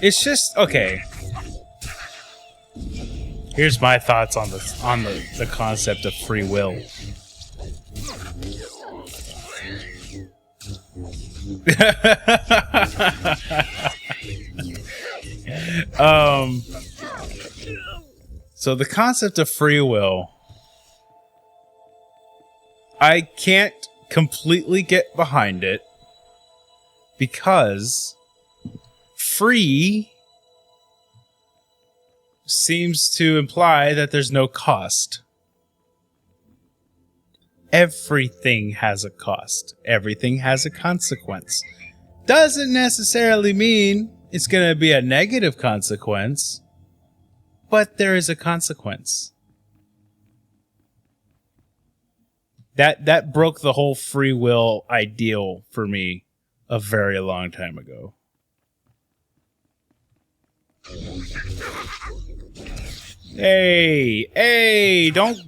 It's just okay. Here's my thoughts on the concept of free will. So the concept of free will, I can't completely get behind it because free seems to imply that there's no cost. Everything has a cost. Everything has a consequence. Doesn't necessarily mean it's going to be a negative consequence, but there is a consequence. That broke the whole free will ideal for me a very long time ago. Hey, don't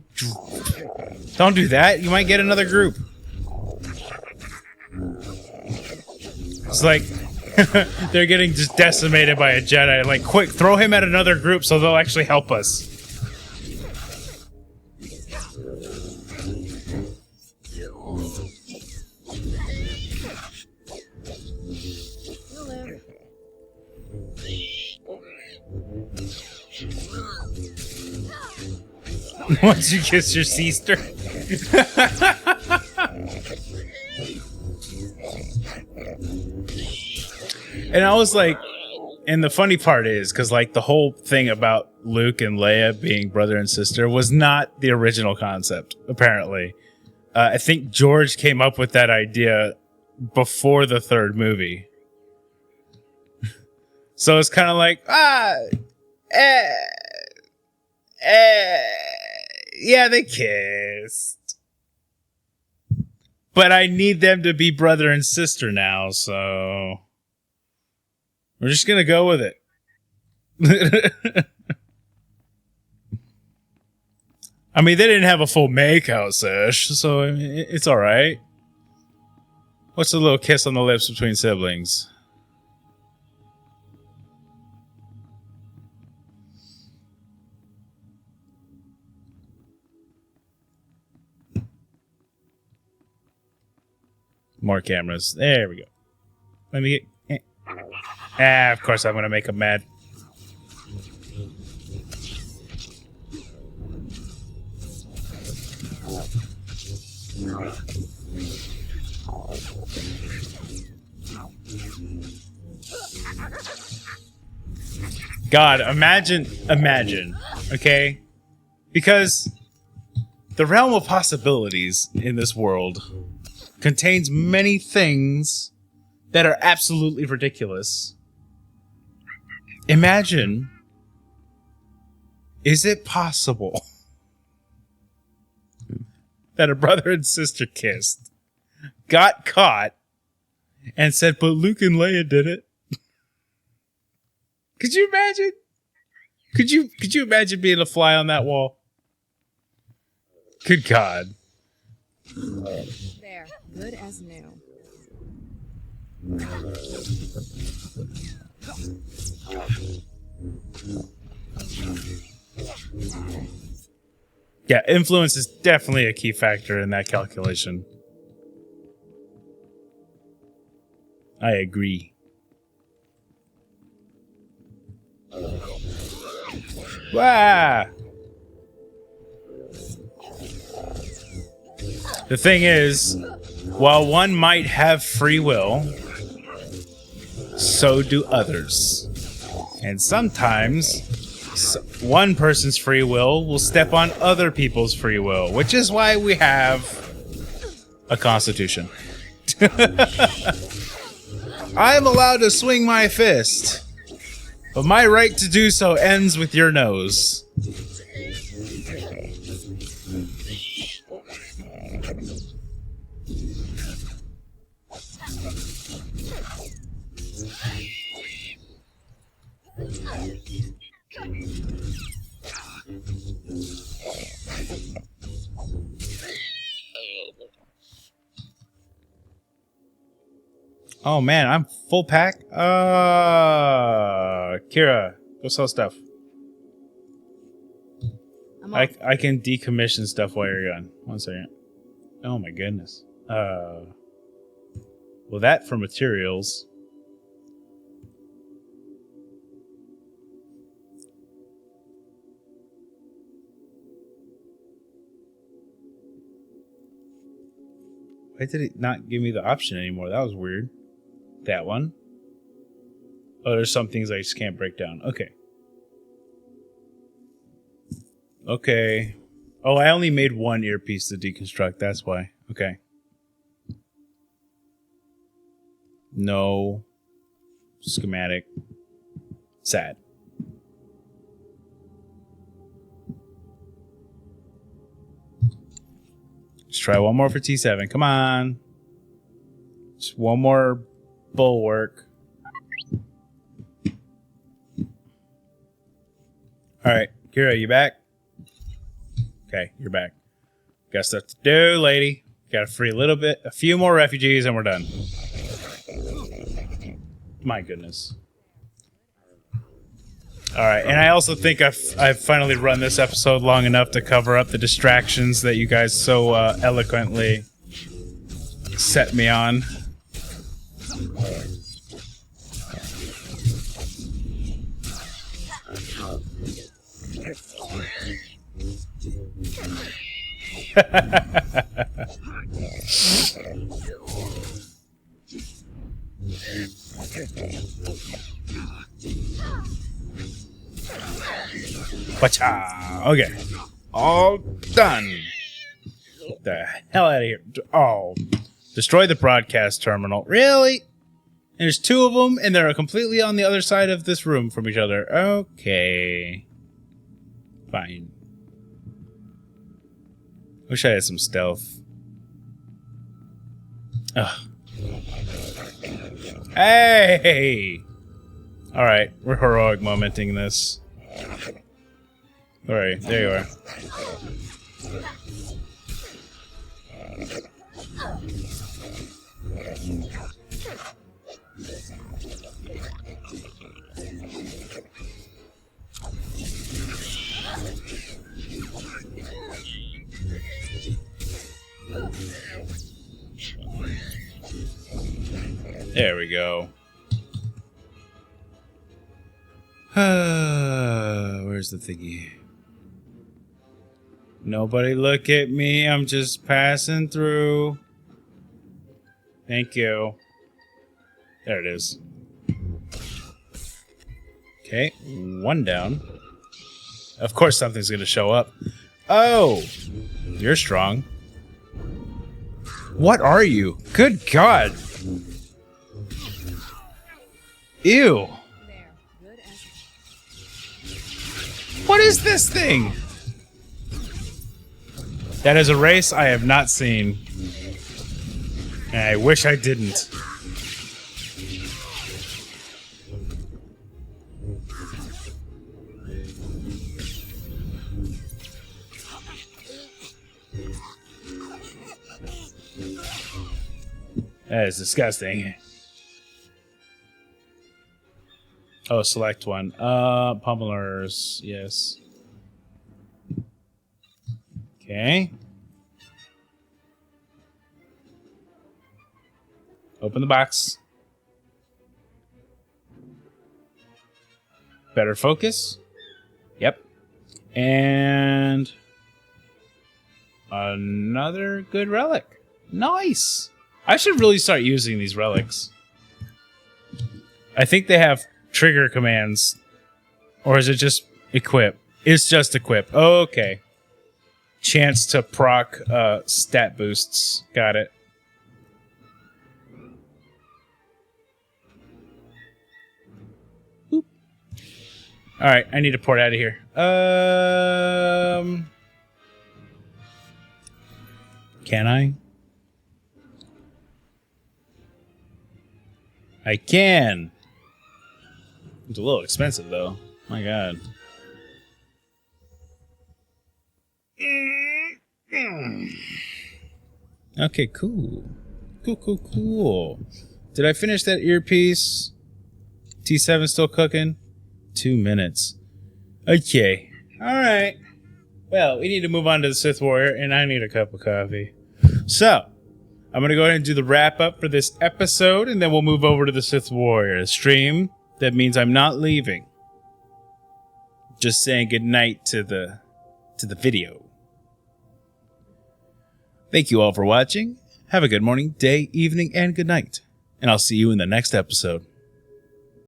do that. You might get another group. It's like they're getting just decimated by a Jedi. Like, quick, throw him at another group so they'll actually help us. Once you kiss your sister. And I was like, and the funny part is, because like the whole thing about Luke and Leia being brother and sister was not the original concept, apparently. I think George came up with that idea before the third movie. So it's kind of like, yeah, they kissed. But I need them to be brother and sister now, so we're just gonna go with it. I mean, they didn't have a full make-out sesh, so I mean, it's alright. What's a little kiss on the lips between siblings? More cameras. There we go. Let me get... of course I'm going to make them mad. God, imagine, okay? Because the realm of possibilities in this world contains many things that are absolutely ridiculous. Imagine, is it possible that a brother and sister kissed, got caught, and said, but Luke and Leia did it? Could you imagine? Could you imagine being a fly on that wall? Good God. There. Good as new. Yeah, influence is definitely a key factor in that calculation. I agree. Wah! The thing is, while one might have free will, so do others. And sometimes, one person's free will step on other people's free will, which is why we have a constitution. I'm allowed to swing my fist, but my right to do so ends with your nose. Oh man, I'm full pack. Kira, go sell stuff. I can decommission stuff while you're gone. 1 second. Oh my goodness. Well, that for materials. Why did it not give me the option anymore? That was weird. That one. Oh, there's some things I just can't break down. Okay. Okay. Oh, I only made one earpiece to deconstruct. That's why. Okay. No. Schematic. Sad. Let's try one more for T7. Come on. Just one more bulwark. Alright, Kira, you back? Okay, you're back. Got stuff to do, lady. Got to free a few more refugees, and we're done. My goodness. Alright, and I also think I've finally run this episode long enough to cover up the distractions that you guys so eloquently set me on. Bacha! Okay. All done. Get the hell out of here. Oh. Destroy the broadcast terminal. Really? And there's two of them, and they're completely on the other side of this room from each other. Okay. Fine. Wish I had some stealth. Ugh. Hey! Alright, we're heroic momenting this. Alright, there you are. There we go. Where's the thingy? Nobody look at me. I'm just passing through. Thank you. There it is. Okay, one down. Of course something's going to show up. Oh! You're strong. What are you? Good God! Ew! What is this thing? That is a race I have not seen. And I wish I didn't. That is disgusting. Oh, select one. Pummelers. Yes. Okay. Open the box. Better focus. Yep. And another good relic. Nice. I should really start using these relics. I think they have trigger commands. Or is it just equip? It's just equip. Okay. Chance to proc stat boosts. Got it. Boop. All right, I need to port out of here. Can I? I can. It's a little expensive though. My God. Okay, cool. Cool. Did I finish that earpiece? T7 still cooking? 2 minutes. Okay. Alright. Well, we need to move on to the Sith Warrior, and I need a cup of coffee. So, I'm going to go ahead and do the wrap-up for this episode, and then we'll move over to the Sith Warrior stream. That means I'm not leaving. Just saying goodnight to the video. Thank you all for watching. Have a good morning, day, evening, and good night. And I'll see you in the next episode.